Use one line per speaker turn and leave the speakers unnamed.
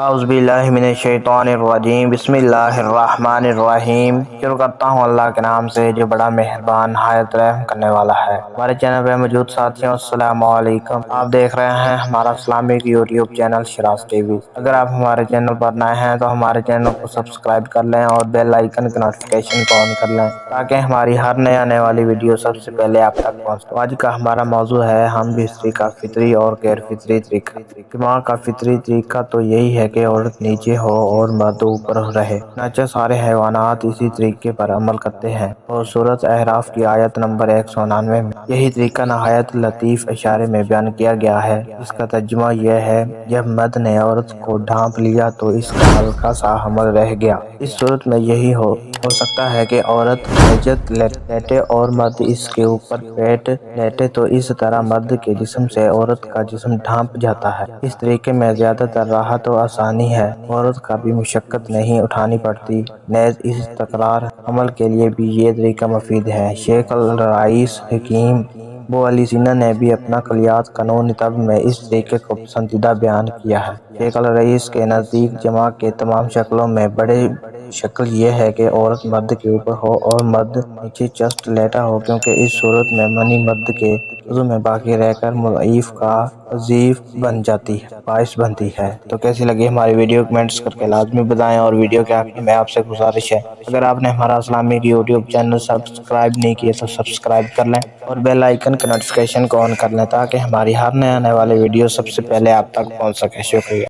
اعوذ باللہ من الشیطان الرجیم، بسم اللہ الرحمن الرحیم۔ شروع کرتا ہوں اللہ کے نام سے جو بڑا مہربان نہایت رحم کرنے والا ہے۔ ہمارے چینل پہ موجود ساتھیوں السلام علیکم، آپ دیکھ رہے ہیں ہمارا Islamic YouTube channel Shiraz T V. اگر آپ ہمارے چینل پر نئے ہیں تو ہمارے چینل کو سبسکرائب کر لیں اور بیل آئیکن کی نوٹیفکیشن کو آن کر لیں تاکہ ہماری ہر نئے آنے والی ویڈیو سب سے پہلے آپ تک پہنچے۔ آج کا ہمارا موضوع ہے ہم بستری کا فطری اور غیر فطری طریقہ۔ دماغ کا فطری طریقہ تو یہی ہے کہ عورت نیچے ہو اور مرد اوپر رہے، چنانچہ سارے حیوانات اسی طریقے پر عمل کرتے ہیں اور سورۃ اعراف کی آیت نمبر 199 میں یہی طریقہ نہایت لطیف اشارے میں بیان کیا گیا ہے، جس کا ترجمہ یہ ہے: جب مرد نے عورت کو ڈھانپ لیا تو اس کا ہلکا سا حمل رہ گیا۔ اس صورت میں یہی ہو سکتا ہے کہ عورت نجت لیٹے اور مرد اس کے اوپر پیٹ لیٹے، تو اس طرح مرد کے جسم سے عورت کا جسم ڈھانپ جاتا ہے۔ اس طریقے میں زیادہ تر راحت و آسانی ہے، عورت کا بھی مشقت نہیں اٹھانی پڑتی۔ نیز اس تکرار عمل کے لیے بھی یہ طریقہ مفید ہے۔ شیخ الرئیس حکیم ابو علی سینا نے بھی اپنا کلیات قانون طب میں اس طریقے کو پسندیدہ بیان کیا ہے۔ شیخ الرئیس کے نزدیک جماع کے تمام شکلوں میں بڑی شکل یہ ہے کہ عورت مرد کے اوپر ہو اور مرد نیچے چست لیٹا ہو، کیونکہ اس صورت میں منی مرد کے عضو میں باقی رہ کر مضاعف کا وظیف بن جاتی ہے، باعث بنتی ہے۔ تو کیسی لگی ہماری ویڈیو کمنٹس کر کے لازمی بتائیں، اور ویڈیو کے آخر میں آپ سے گزارش ہے اگر آپ نے ہمارا اسلامک یوٹیوب چینل سبسکرائب نہیں کیا تو سبسکرائب کر لیں اور بیل آئیکن کی نوٹیفکیشن کو آن کر لیں تاکہ ہماری ہر نئے آنے والی ویڈیو سب سے پہلے آپ تک پہنچ سکے۔ شکریہ۔